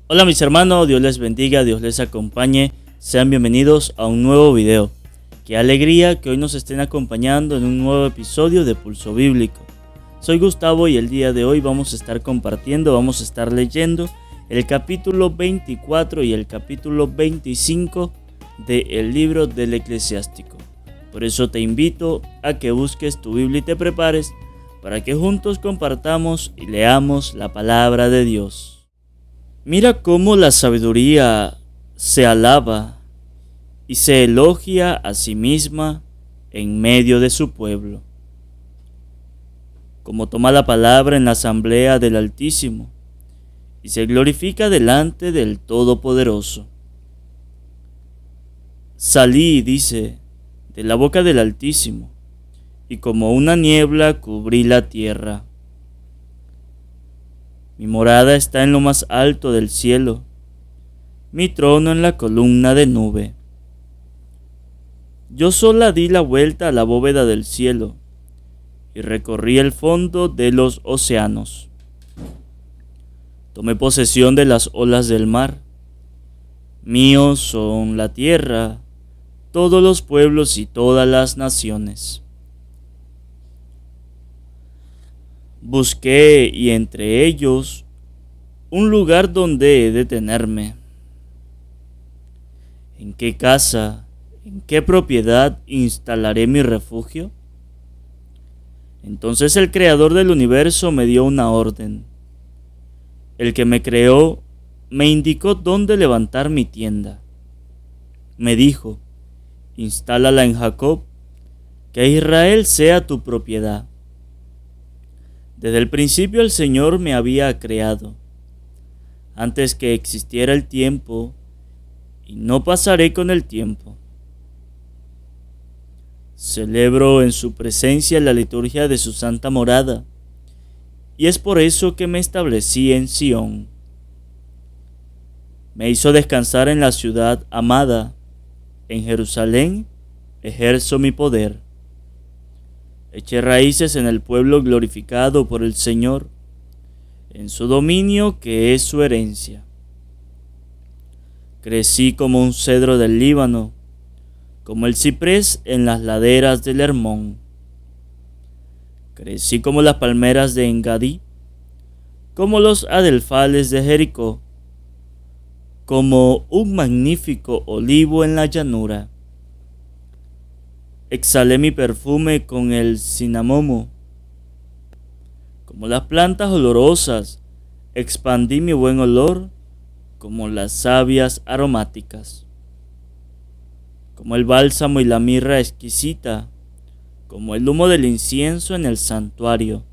Hola mis hermanos, Dios les bendiga, Dios les acompañe, sean bienvenidos a un nuevo video. Qué alegría que hoy nos estén acompañando en un nuevo episodio de Pulso Bíblico. Soy Gustavo y el día de hoy vamos a estar compartiendo, vamos a estar leyendo el capítulo 24 y el capítulo 25 del libro del Eclesiástico. Por eso te invito a que busques tu Biblia y te prepares para que juntos compartamos y leamos la palabra de Dios. Mira cómo la sabiduría se alaba y se elogia a sí misma en medio de su pueblo. Como toma la palabra en la asamblea del Altísimo y se glorifica delante del Todopoderoso. Salí, dice, de la boca del Altísimo, y como una niebla cubrí la tierra. Mi morada está en lo más alto del cielo, mi trono en la columna de nube. Yo sola di la vuelta a la bóveda del cielo, y recorrí el fondo de los océanos. Tomé posesión de las olas del mar. Míos son la tierra, todos los pueblos y todas las naciones. Busqué y entre ellos un lugar donde detenerme. ¿En qué casa, en qué propiedad instalaré mi refugio? Entonces el Creador del universo me dio una orden. El que me creó me indicó dónde levantar mi tienda. Me dijo: instálala en Jacob, que Israel sea tu propiedad. Desde el principio el Señor me había creado, antes que existiera el tiempo, y no pasaré con el tiempo. Celebro en su presencia la liturgia de su santa morada, y es por eso que me establecí en Sión. Me hizo descansar en la ciudad amada, en Jerusalén ejerzo mi poder. Eché raíces en el pueblo glorificado por el Señor, en su dominio que es su herencia. Crecí como un cedro del Líbano, como el ciprés en las laderas del Hermón. Crecí como las palmeras de Engadí, como los adelfales de Jericó, como un magnífico olivo en la llanura. Exhalé mi perfume con el cinamomo. Como las plantas olorosas, expandí mi buen olor como las savias aromáticas. Como el bálsamo y la mirra exquisita, como el humo del incienso en el santuario.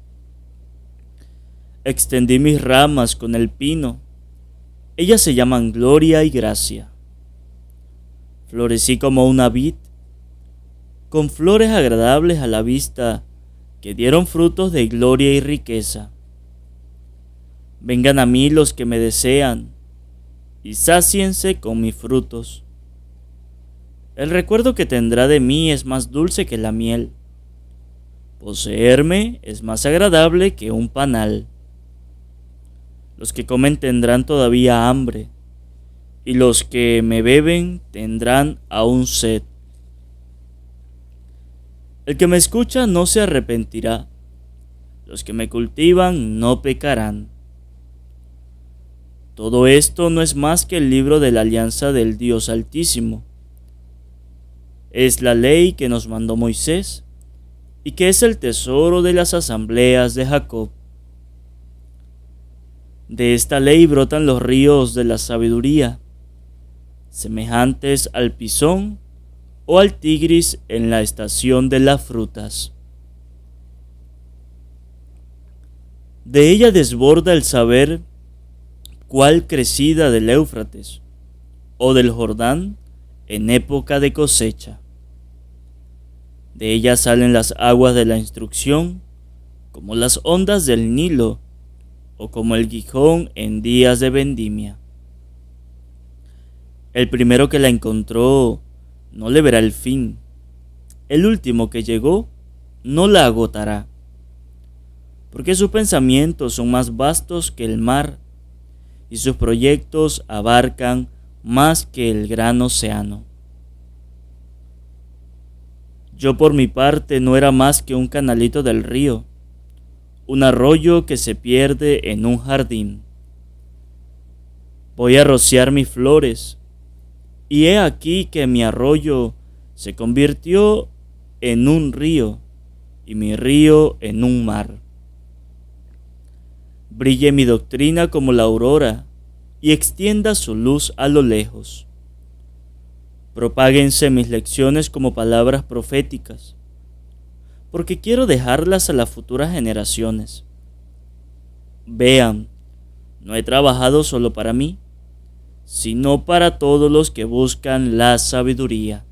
Extendí mis ramas con el pino, ellas se llaman gloria y gracia. Florecí como una vid, con flores agradables a la vista, que dieron frutos de gloria y riqueza. Vengan a mí los que me desean, y sáciense con mis frutos. El recuerdo que tendrá de mí es más dulce que la miel. Poseerme es más agradable que un panal. Los que comen tendrán todavía hambre, y los que me beben tendrán aún sed. El que me escucha no se arrepentirá, los que me cultivan no pecarán. Todo esto no es más que el libro de la alianza del Dios Altísimo. Es la ley que nos mandó Moisés y que es el tesoro de las asambleas de Jacob. De esta ley brotan los ríos de la sabiduría, semejantes al pisón o al tigris en la estación de las frutas. De ella desborda el saber cuál crecida del Éufrates o del Jordán en época de cosecha. De ella salen las aguas de la instrucción, como las ondas del Nilo o como el Gijón en días de vendimia. El primero que la encontró no le verá el fin. El último que llegó no la agotará. Porque sus pensamientos son más vastos que el mar, y sus proyectos abarcan más que el gran océano. Yo por mi parte no era más que un canalito del río, un arroyo que se pierde en un jardín. Voy a rociar mis flores, y he aquí que mi arroyo se convirtió en un río, y mi río en un mar. Brille mi doctrina como la aurora, y extienda su luz a lo lejos. Propáguense mis lecciones como palabras proféticas, porque quiero dejarlas a las futuras generaciones. Vean, no he trabajado solo para mí, sino para todos los que buscan la sabiduría.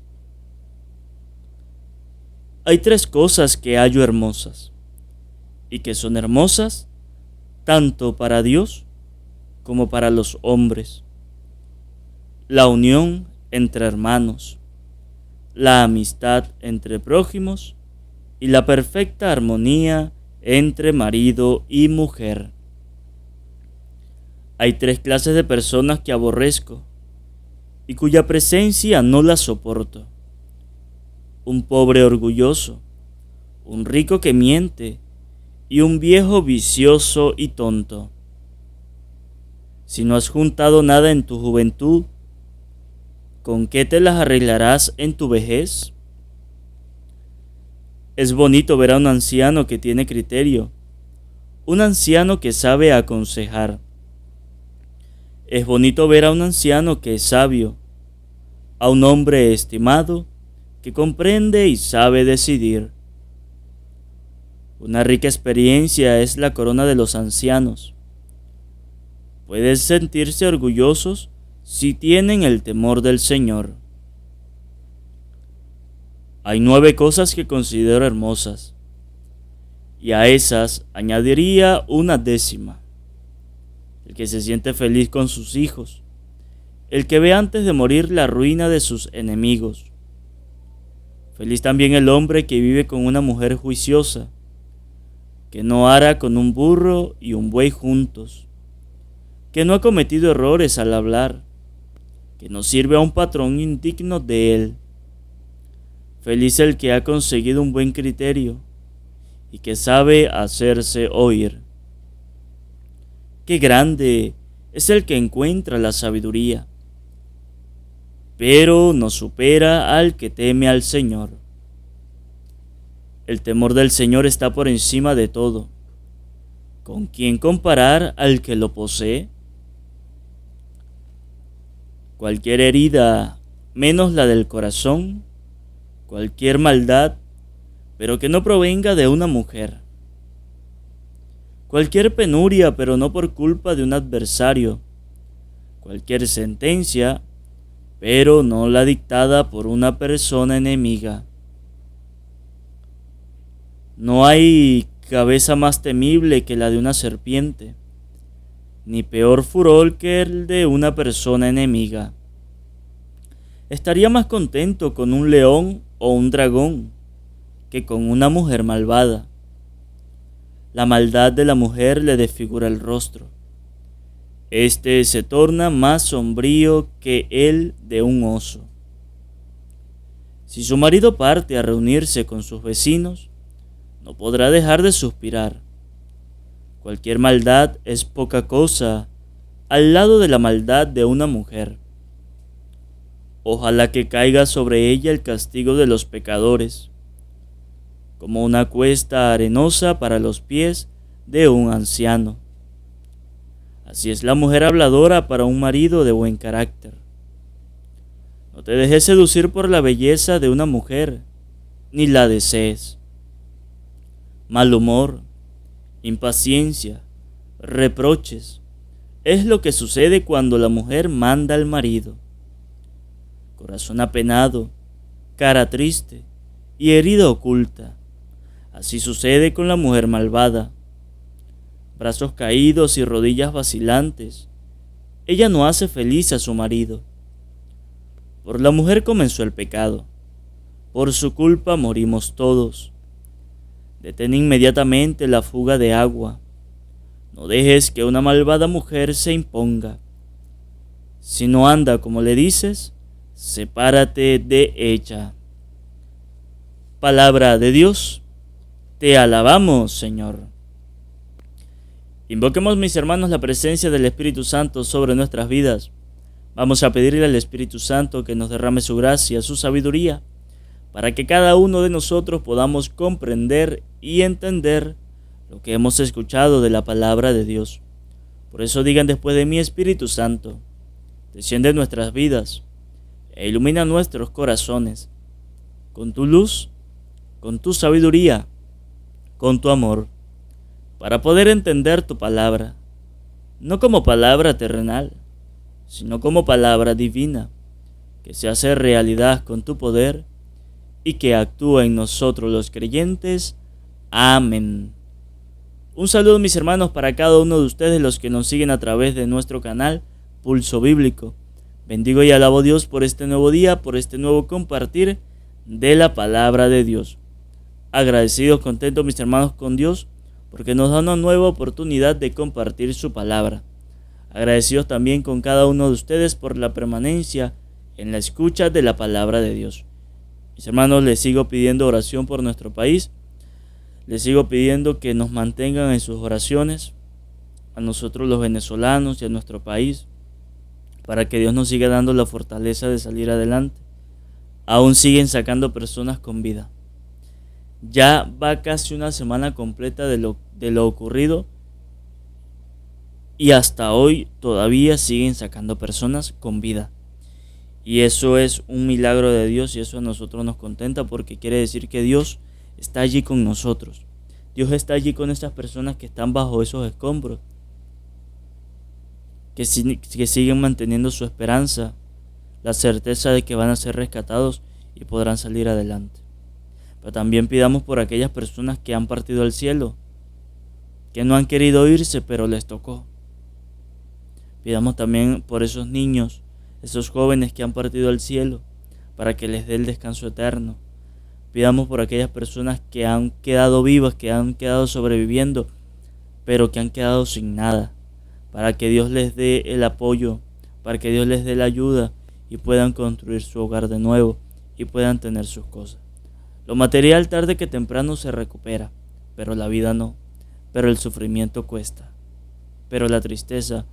Hay tres cosas que hallo hermosas, y que son hermosas tanto para Dios como para los hombres: la unión entre hermanos, la amistad entre prójimos y la perfecta armonía entre marido y mujer. Hay tres clases de personas que aborrezco y cuya presencia no la soporto: un pobre orgulloso, un rico que miente y un viejo vicioso y tonto. Si no has juntado nada en tu juventud, ¿con qué te las arreglarás en tu vejez? Es bonito ver a un anciano que tiene criterio, un anciano que sabe aconsejar. Es bonito ver a un anciano que es sabio, a un hombre estimado que comprende y sabe decidir. Una rica experiencia es la corona de los ancianos. Pueden sentirse orgullosos si tienen el temor del Señor. Hay 9 cosas que considero hermosas, y a esas añadiría una 10ª: el que se siente feliz con sus hijos, el que ve antes de morir la ruina de sus enemigos. Feliz también el hombre que vive con una mujer juiciosa, que no ara con un burro y un buey juntos, que no ha cometido errores al hablar, que no sirve a un patrón indigno de él. Feliz el que ha conseguido un buen criterio y que sabe hacerse oír. Qué grande es el que encuentra la sabiduría, pero no supera al que teme al Señor. El temor del Señor está por encima de todo. ¿Con quién comparar al que lo posee? Cualquier herida, menos la del corazón, cualquier maldad, pero que no provenga de una mujer. Cualquier penuria, pero no por culpa de un adversario. Cualquier sentencia, pero no la dictada por una persona enemiga. No hay cabeza más temible que la de una serpiente, ni peor furor que el de una persona enemiga. Estaría más contento con un león o un dragón que con una mujer malvada. La maldad de la mujer le desfigura el rostro. Este se torna más sombrío que el de un oso. Si su marido parte a reunirse con sus vecinos, no podrá dejar de suspirar. Cualquier maldad es poca cosa al lado de la maldad de una mujer. Ojalá que caiga sobre ella el castigo de los pecadores, como una cuesta arenosa para los pies de un anciano. Así es la mujer habladora para un marido de buen carácter. No te dejes seducir por la belleza de una mujer, ni la desees. Mal humor, impaciencia, reproches, es lo que sucede cuando la mujer manda al marido. Corazón apenado, cara triste y herida oculta, así sucede con la mujer malvada. Brazos caídos y rodillas vacilantes, ella no hace feliz a su marido. Por la mujer comenzó el pecado, por su culpa morimos todos. Detén inmediatamente la fuga de agua. no dejes que una malvada mujer se imponga. Si no anda como le dices, sepárate de ella. Palabra de Dios, te alabamos, Señor. Invoquemos, mis hermanos, la presencia del Espíritu Santo sobre nuestras vidas. Vamos a pedirle al Espíritu Santo que nos derrame su gracia, su sabiduría, para que cada uno de nosotros podamos comprender y entender lo que hemos escuchado de la palabra de Dios. Por eso digan después de mí: Espíritu Santo, desciende en nuestras vidas e ilumina nuestros corazones con tu luz, con tu sabiduría, con tu amor, para poder entender tu palabra, no como palabra terrenal, sino como palabra divina, que se hace realidad con tu poder y que actúa en nosotros los creyentes. Amén. Un saludo, mis hermanos, para cada uno de ustedes, los que nos siguen a través de nuestro canal Pulso Bíblico. Bendigo y alabo a Dios por este nuevo día, por este nuevo compartir de la palabra de Dios. Agradecidos, contentos, mis hermanos, con Dios, porque nos da una nueva oportunidad de compartir su palabra. Agradecidos también con cada uno de ustedes por la permanencia en la escucha de la palabra de Dios. Mis hermanos, les sigo pidiendo oración por nuestro país. Les sigo pidiendo que nos mantengan en sus oraciones, a nosotros los venezolanos y a nuestro país, para que Dios nos siga dando la fortaleza de salir adelante. Aún siguen sacando personas con vida. Ya va casi una semana completa de lo ocurrido, y hasta hoy todavía siguen sacando personas con vida. Y eso es un milagro de Dios, y eso a nosotros nos contenta, porque quiere decir que Dios está allí con nosotros. Dios está allí con estas personas que están bajo esos escombros, que siguen manteniendo su esperanza, la certeza de que van a ser rescatados y podrán salir adelante. Pero también pidamos por aquellas personas que han partido al cielo, que no han querido irse, pero les tocó. Pidamos también por esos niños, esos jóvenes que han partido al cielo, para que les dé el descanso eterno. Pidamos por aquellas personas que han quedado vivas, que han quedado sobreviviendo, pero que han quedado sin nada, para que Dios les dé el apoyo, para que Dios les dé la ayuda y puedan construir su hogar de nuevo y puedan tener sus cosas. Lo material tarde que temprano se recupera, pero la vida no, pero el sufrimiento cuesta, pero la tristeza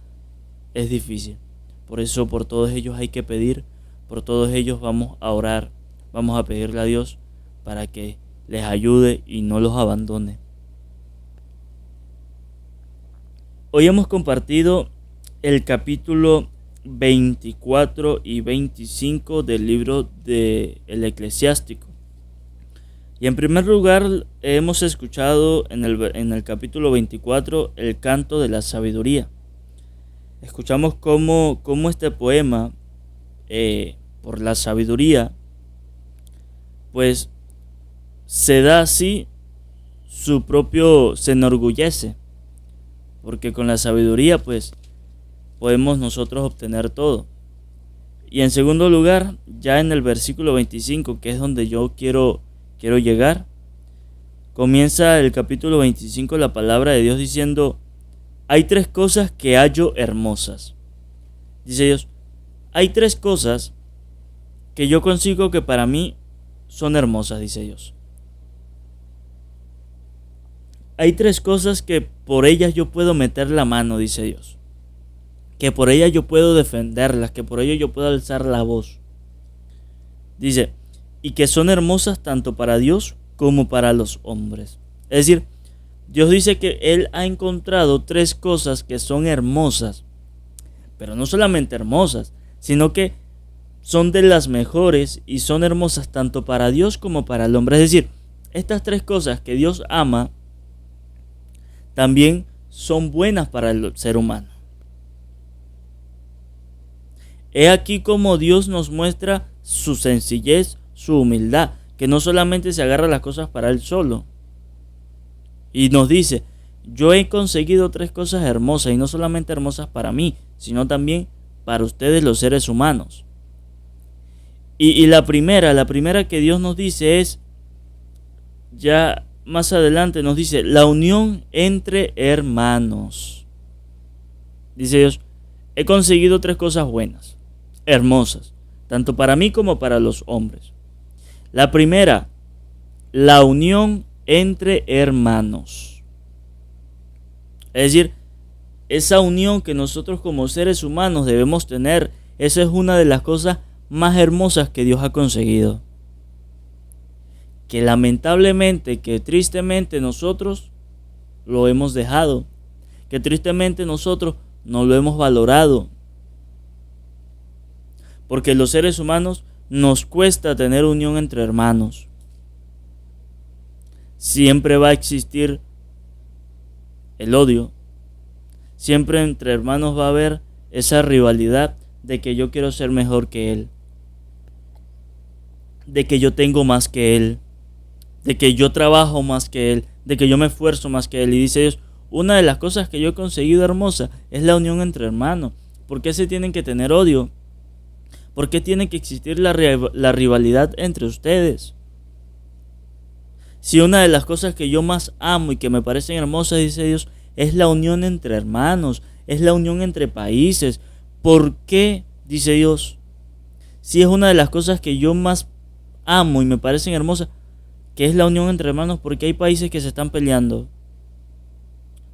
es difícil. Por eso por todos ellos hay que pedir, por todos ellos vamos a orar, vamos a pedirle a Dios para que les ayude y no los abandone. Hoy hemos compartido el capítulo 24 y 25 del libro del Eclesiástico. Y en primer lugar hemos escuchado en el capítulo 24 el canto de la sabiduría. Escuchamos cómo este poema, por la sabiduría, pues se da así se enorgullece, porque con la sabiduría pues podemos nosotros obtener todo. Y en segundo lugar, ya en el versículo 25, que es donde yo quiero llegar, comienza el capítulo 25 la palabra de Dios diciendo: hay tres cosas que hallo hermosas. Dice Dios, hay tres cosas que yo consigo que para mí son hermosas, dice Dios. Hay tres cosas que por ellas yo puedo meter la mano, dice Dios. Que por ellas yo puedo defenderlas, que por ellas yo puedo alzar la voz. Dice, y que son hermosas tanto para Dios como para los hombres. Es decir, Dios dice que Él ha encontrado tres cosas que son hermosas, pero no solamente hermosas, sino que son de las mejores y son hermosas tanto para Dios como para el hombre. Es decir, estas tres cosas que Dios ama también son buenas para el ser humano. He aquí como Dios nos muestra su sencillez, su humildad, que no solamente se agarra las cosas para Él solo. Y nos dice, yo he conseguido tres cosas hermosas, y no solamente hermosas para mí, sino también para ustedes los seres humanos. Y la primera que Dios nos dice es, ya más adelante nos dice la unión entre hermanos. Dice Dios, he conseguido 3 cosas buenas, hermosas, tanto para mí como para los hombres. La primera, la unión entre hermanos. Es decir, esa unión que nosotros como seres humanos debemos tener, esa es una de las cosas más hermosas que Dios ha conseguido. Que lamentablemente, que tristemente nosotros lo hemos dejado, que tristemente nosotros no lo hemos valorado. Porque los seres humanos nos cuesta tener unión entre hermanos. Siempre va a existir el odio. Siempre entre hermanos va a haber esa rivalidad de que yo quiero ser mejor que él, de que yo tengo más que él, de que yo trabajo más que él, de que yo me esfuerzo más que él. Y dice Dios, una de las cosas que yo he conseguido hermosa es la unión entre hermanos. ¿Por qué se tienen que tener odio? ¿Por qué tiene que existir la rivalidad entre ustedes? Si una de las cosas que yo más amo y que me parecen hermosas, dice Dios, es la unión entre hermanos, es la unión entre países. ¿Por qué, dice Dios, si es una de las cosas que yo más amo y me parecen hermosas, que es la unión entre hermanos? Porque hay países que se están peleando,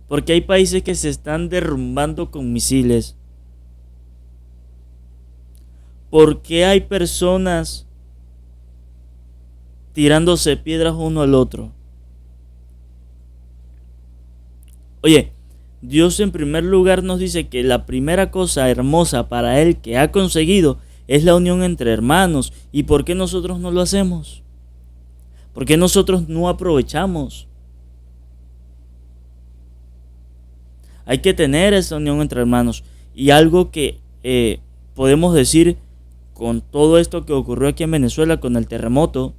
porque hay países que se están derrumbando con misiles, porque hay personas tirándose piedras uno al otro. Oye, Dios en primer lugar nos dice que la primera cosa hermosa para Él que ha conseguido es la unión entre hermanos. ¿Y por qué nosotros no lo hacemos? ¿Por qué nosotros no aprovechamos? Hay que tener esa unión entre hermanos. Y algo que podemos decir con todo esto que ocurrió aquí en Venezuela con el terremoto,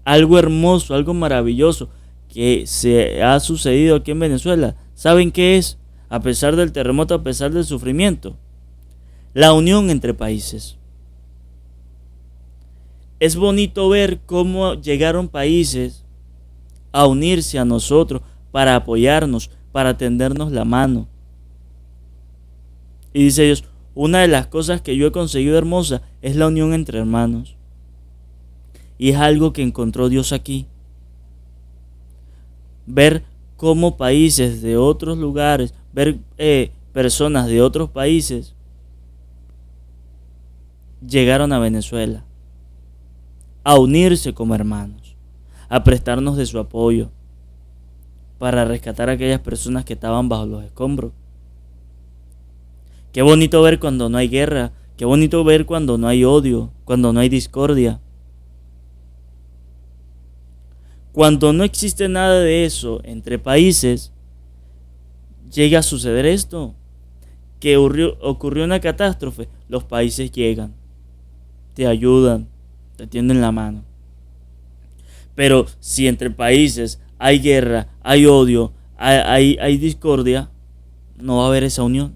algo hermoso, algo maravilloso que se ha sucedido aquí en Venezuela, ¿saben qué es? A pesar del terremoto, a pesar del sufrimiento, la unión entre países. Es bonito ver cómo llegaron países a unirse a nosotros para apoyarnos, para tendernos la mano. Y dice Dios, una de las cosas que yo he conseguido hermosa es la unión entre hermanos. Y es algo que encontró Dios aquí. Ver cómo países de otros lugares, ver personas de otros países llegaron a Venezuela a unirse como hermanos, a prestarnos de su apoyo para rescatar a aquellas personas que estaban bajo los escombros. Qué bonito ver cuando no hay guerra, qué bonito ver cuando no hay odio, cuando no hay discordia. Cuando no existe nada de eso entre países, llega a suceder esto, que ocurrió una catástrofe, los países llegan, te ayudan, te tienden la mano. Pero si entre países hay guerra, hay odio, hay discordia, no va a haber esa unión.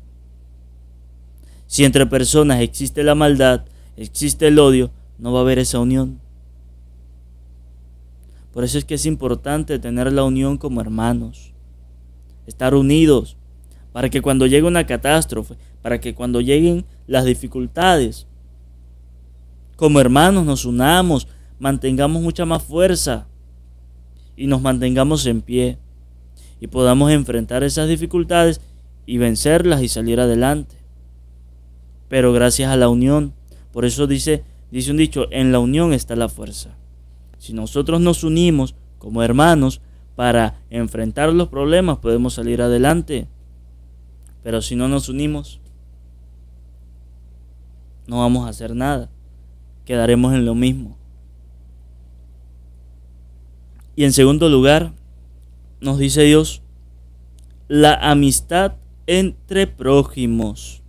Si entre personas existe la maldad, existe el odio, no va a haber esa unión. Por eso es que es importante tener la unión como hermanos, estar unidos, para que cuando llegue una catástrofe, para que cuando lleguen las dificultades, como hermanos nos unamos, mantengamos mucha más fuerza y nos mantengamos en pie y podamos enfrentar esas dificultades y vencerlas y salir adelante. Pero gracias a la unión, por eso dice un dicho, en la unión está la fuerza. Si nosotros nos unimos como hermanos para enfrentar los problemas, podemos salir adelante. Pero si no nos unimos, no vamos a hacer nada. Quedaremos en lo mismo. Y en segundo lugar, nos dice Dios, la amistad entre prójimos.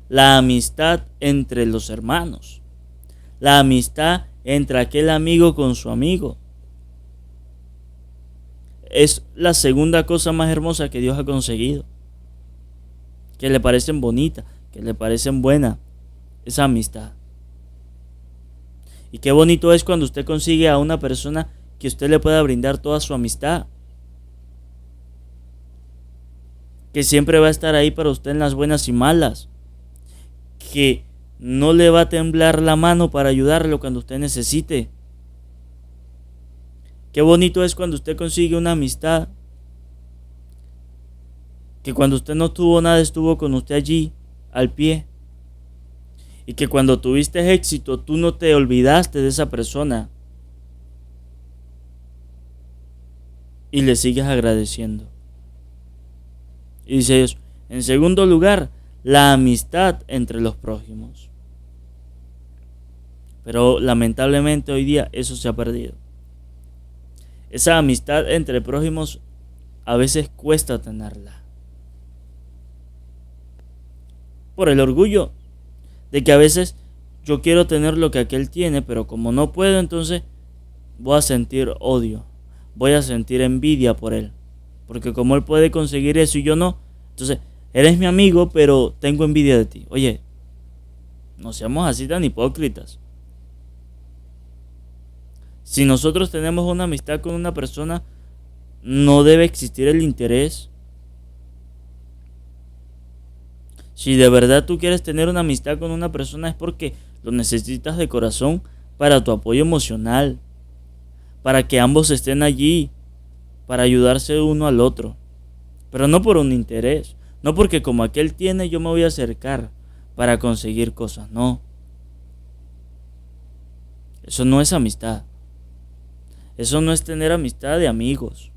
La amistad entre los hermanos. La amistad entre aquel amigo con su amigo. Es la segunda cosa más hermosa que Dios ha conseguido. Que le parecen bonitas, que le parecen buenas. Esa amistad. Y qué bonito es cuando usted consigue a una persona que usted le pueda brindar toda su amistad, que siempre va a estar ahí para usted en las buenas y malas, que no le va a temblar la mano para ayudarlo cuando usted necesite. Qué bonito es cuando usted consigue una amistad que cuando usted no tuvo nada estuvo con usted allí, al pie. Y que cuando tuviste éxito, tú no te olvidaste de esa persona. Y le sigues agradeciendo. Y dice Dios, en segundo lugar, la amistad entre los prójimos. Pero lamentablemente hoy día eso se ha perdido. Esa amistad entre prójimos a veces cuesta tenerla. Por el orgullo de que a veces yo quiero tener lo que aquel tiene, pero como no puedo, entonces voy a sentir odio, voy a sentir envidia por él, porque como él puede conseguir eso y yo no, entonces eres mi amigo, pero tengo envidia de ti. Oye, no seamos así tan hipócritas. Si nosotros tenemos una amistad con una persona, no debe existir el interés. Si de verdad tú quieres tener una amistad con una persona es porque lo necesitas de corazón para tu apoyo emocional, para que ambos estén allí, para ayudarse uno al otro, pero no por un interés, no porque como aquel tiene yo me voy a acercar para conseguir cosas, no. Eso no es amistad. Eso no es tener amistad de amigos.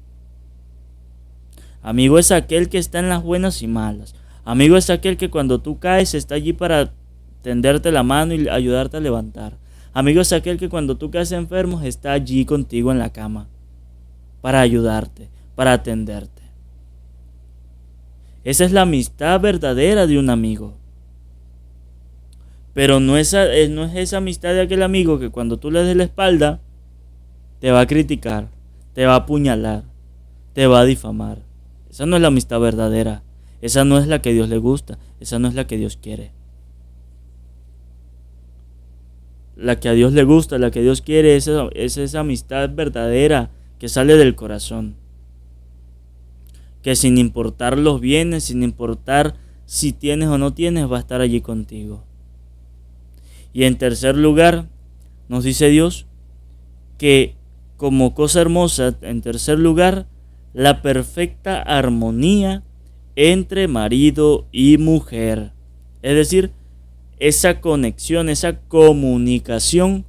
Amigo es aquel que está en las buenas y malas. Amigo es aquel que cuando tú caes está allí para tenderte la mano y ayudarte a levantar. Amigo es aquel que cuando tú caes enfermo está allí contigo en la cama para ayudarte, para atenderte. Esa es la amistad verdadera de un amigo. Pero no es esa amistad de aquel amigo que cuando tú le des la espalda te va a criticar, te va a apuñalar, te va a difamar. Esa no es la amistad verdadera. Esa no es la que Dios le gusta. Esa no es la que Dios quiere. La que a Dios le gusta, la que Dios quiere es esa amistad verdadera que sale del corazón. Que sin importar los bienes, sin importar si tienes o no tienes, va a estar allí contigo. Y en tercer lugar, nos dice Dios que como cosa hermosa, en tercer lugar, la perfecta armonía entre marido y mujer. Es decir, esa conexión, esa comunicación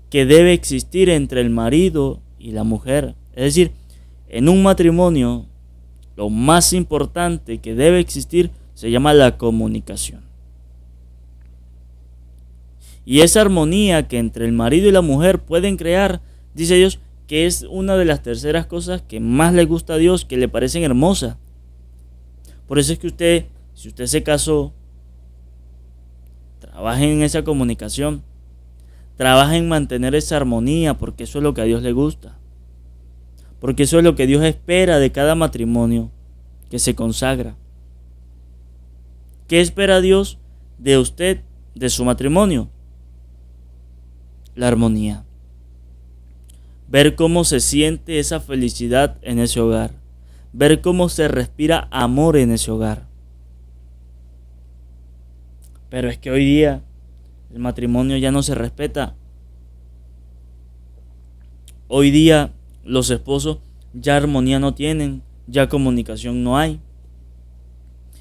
que debe existir entre el marido y la mujer. Es decir, en un matrimonio, lo más importante que debe existir se llama la comunicación. Y esa armonía que entre el marido y la mujer pueden crear, dice Dios, que es una de las terceras cosas que más le gusta a Dios, que le parecen hermosas. Por eso es que si usted se casó, trabaje en esa comunicación, trabaje en mantener esa armonía, porque eso es lo que a Dios le gusta. Porque eso es lo que Dios espera de cada matrimonio que se consagra. ¿Qué espera Dios de usted, de su matrimonio? La armonía. Ver cómo se siente esa felicidad en ese hogar. Ver cómo se respira amor en ese hogar. Pero es que hoy día el matrimonio ya no se respeta. Hoy día los esposos ya armonía no tienen, ya comunicación no hay.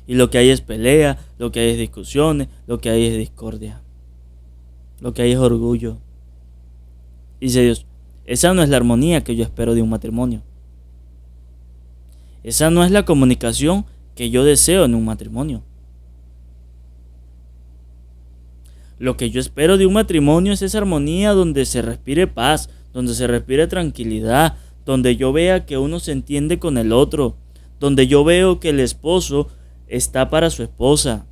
Y lo que hay es pelea, lo que hay es discusiones, lo que hay es discordia. Lo que hay es orgullo. Dice Dios, esa no es la armonía que yo espero de un matrimonio. Esa no es la comunicación que yo deseo en un matrimonio. Lo que yo espero de un matrimonio es esa armonía donde se respire paz, donde se respire tranquilidad, donde yo vea que uno se entiende con el otro, donde yo veo que el esposo está para su esposa.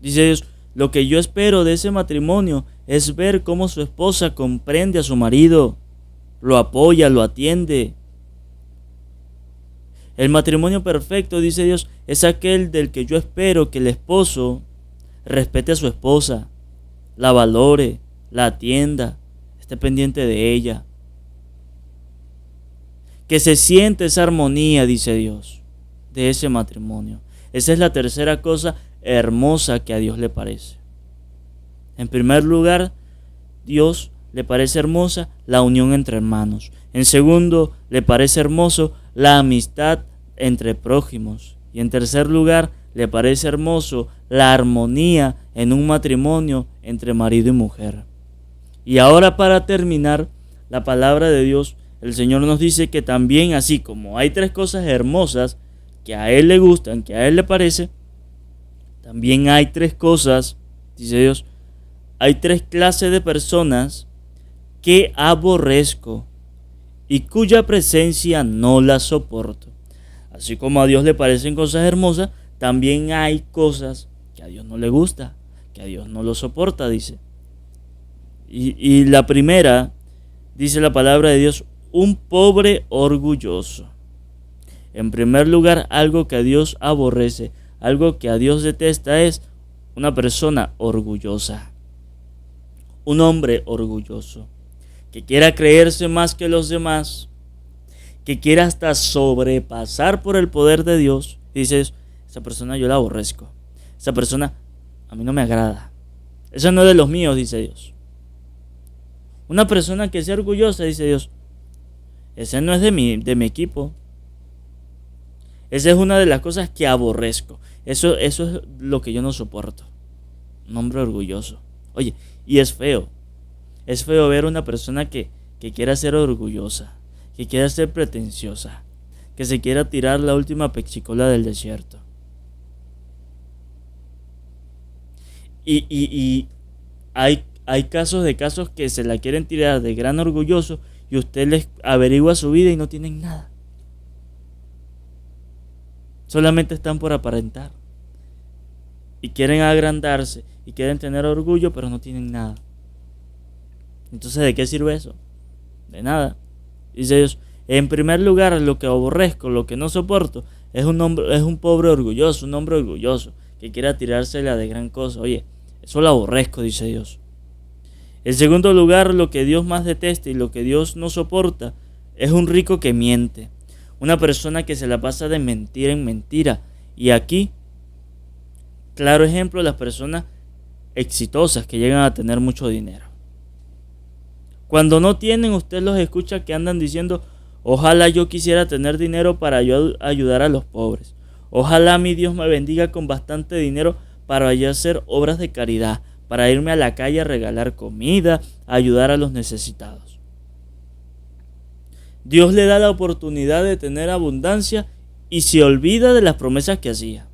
Dice Dios, lo que yo espero de ese matrimonio es ver cómo su esposa comprende a su marido, lo apoya, lo atiende. El matrimonio perfecto, dice Dios, es aquel del que yo espero que el esposo respete a su esposa, la valore, la atienda, esté pendiente de ella, que se siente esa armonía, dice Dios, de ese matrimonio. Esa es la tercera cosa hermosa que a Dios le parece. En primer lugar, Dios le parece hermosa la unión entre hermanos. En segundo, le parece hermoso la amistad entre prójimos. Y en tercer lugar, le parece hermoso la armonía en un matrimonio entre marido y mujer. Y ahora, para terminar, la palabra de Dios, el Señor nos dice que también, así como hay tres cosas hermosas que a Él le gustan, que a Él le parece, también hay tres cosas, dice Dios, hay tres clases de personas que aborrezco y cuya presencia no la soporto. Así como a Dios le parecen cosas hermosas, también hay cosas que a Dios no le gusta, que a Dios no lo soporta, dice. Y la primera, dice la palabra de Dios, un pobre orgulloso. En primer lugar, algo que a Dios aborrece, algo que a Dios detesta es una persona orgullosa. Un hombre orgulloso, que quiera creerse más que los demás, que quiera hasta sobrepasar por el poder de Dios. Dices, esa persona yo la aborrezco. Esa persona a mí no me agrada. Esa no es de los míos, dice Dios. Una persona que sea orgullosa, dice Dios, ese no es de mi equipo. Esa es una de las cosas que aborrezco. Eso es lo que yo no soporto. Un hombre orgulloso. Oye, y es feo. Es feo ver una persona que quiera ser orgullosa, que quiera ser pretenciosa, que se quiera tirar la última pechicola del desierto. Y hay casos que se la quieren tirar de gran orgulloso y usted les averigua su vida y no tienen nada. Solamente están por aparentar. Y quieren agrandarse y quieren tener orgullo, pero no tienen nada. Entonces, ¿de qué sirve eso? De nada. Dice Dios, en primer lugar, lo que aborrezco, lo que no soporto, es un pobre orgulloso, un hombre orgulloso, que quiera tirársela de gran cosa. Oye, eso lo aborrezco, dice Dios. En segundo lugar, lo que Dios más detesta y lo que Dios no soporta, es un rico que miente. Una persona que se la pasa de mentira en mentira. Y aquí, claro ejemplo, las personas exitosas que llegan a tener mucho dinero. Cuando no tienen, usted los escucha que andan diciendo, ojalá yo quisiera tener dinero para yo ayudar a los pobres. Ojalá mi Dios me bendiga con bastante dinero para yo hacer obras de caridad, para irme a la calle a regalar comida, a ayudar a los necesitados. Dios le da la oportunidad de tener abundancia y se olvida de las promesas que hacía.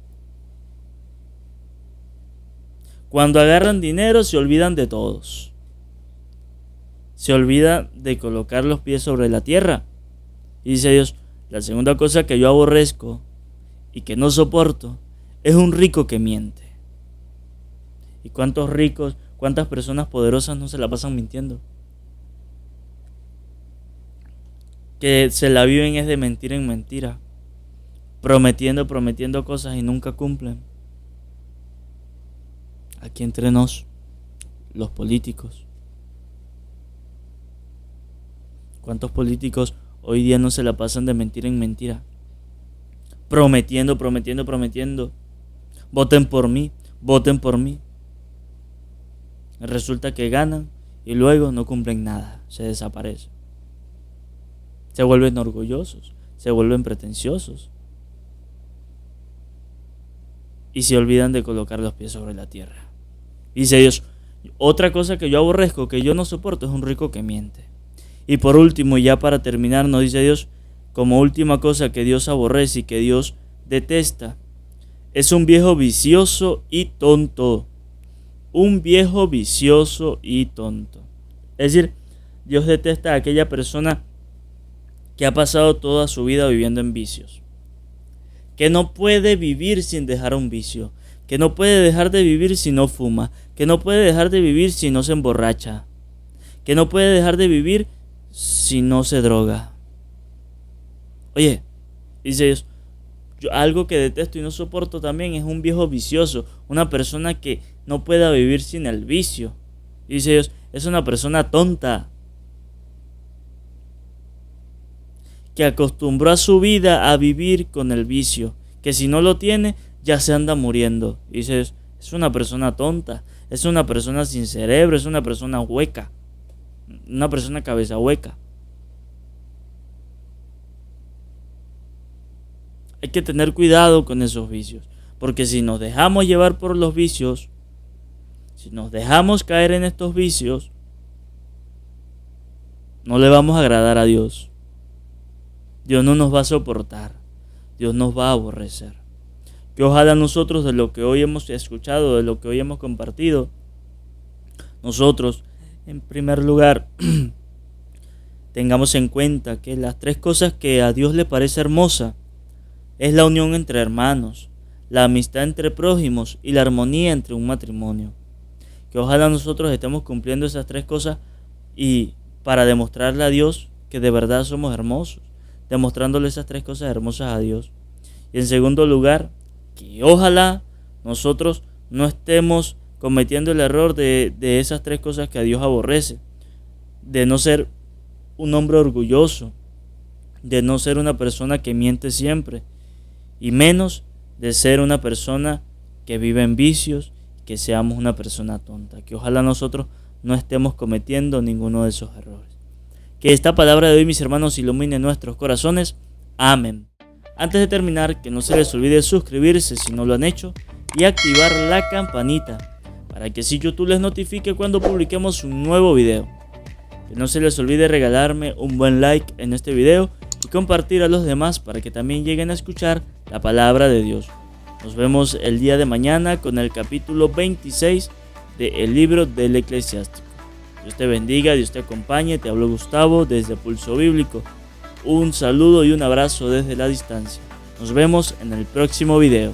Cuando agarran dinero se olvidan de todos. Se olvida de colocar los pies sobre la tierra. Y dice Dios, la segunda cosa que yo aborrezco y que no soporto es un rico que miente. ¿Y cuántos ricos, cuántas personas poderosas no se la pasan mintiendo? Que se la viven es de mentira en mentira, prometiendo cosas y nunca cumplen. Aquí entre nos, los políticos. ¿Cuántos políticos hoy día no se la pasan de mentira en mentira? Prometiendo. Voten por mí. Resulta que ganan y luego no cumplen nada, se desaparecen. Se vuelven orgullosos, se vuelven pretenciosos y se olvidan de colocar los pies sobre la tierra. Dice Dios, otra cosa que yo aborrezco, que yo no soporto, es un rico que miente. Y por último, y ya para terminar, nos dice Dios, como última cosa que Dios aborrece y que Dios detesta, es un viejo vicioso y tonto. Un viejo vicioso y tonto. Es decir, Dios detesta a aquella persona que ha pasado toda su vida viviendo en vicios, que no puede vivir sin dejar un vicio, que no puede dejar de vivir si no fuma, que no puede dejar de vivir si no se emborracha, que no puede dejar de vivir si no se droga. Oye, dice Dios, algo que detesto y no soporto también es un viejo vicioso, una persona que no pueda vivir sin el vicio. Dice Dios, es una persona tonta. que acostumbró a su vida a vivir con el vicio, que si no lo tiene ya se anda muriendo. Dices, es una persona tonta, es una persona sin cerebro, es una persona hueca, una persona cabeza hueca. Hay que tener cuidado con esos vicios, porque si nos dejamos llevar por los vicios, si nos dejamos caer en estos vicios, no le vamos a agradar a Dios. Dios no nos va a soportar, Dios nos va a aborrecer. Que ojalá nosotros, de lo que hoy hemos escuchado, de lo que hoy hemos compartido, nosotros, en primer lugar, tengamos en cuenta que las 3 cosas que a Dios le parece hermosa es la unión entre hermanos, la amistad entre prójimos y la armonía entre un matrimonio. Que ojalá nosotros estemos cumpliendo esas 3 cosas y para demostrarle a Dios que de verdad somos hermosos, demostrándole esas 3 cosas hermosas a Dios. Y en segundo lugar, que ojalá nosotros no estemos cometiendo el error de esas 3 cosas que a Dios aborrece, de no ser un hombre orgulloso, de no ser una persona que miente siempre, y menos de ser una persona que vive en vicios, que seamos una persona tonta. Que ojalá nosotros no estemos cometiendo ninguno de esos errores. Que esta palabra de hoy, mis hermanos, ilumine nuestros corazones. Amén. Antes de terminar, que no se les olvide suscribirse si no lo han hecho y activar la campanita para que así YouTube les notifique cuando publiquemos un nuevo video. Que no se les olvide regalarme un buen like en este video y compartir a los demás para que también lleguen a escuchar la palabra de Dios. Nos vemos el día de mañana con el capítulo 26 del libro del Eclesiástico. Dios te bendiga, Dios te acompañe. Te hablo Gustavo desde Pulso Bíblico. Un saludo y un abrazo desde la distancia. Nos vemos en el próximo video.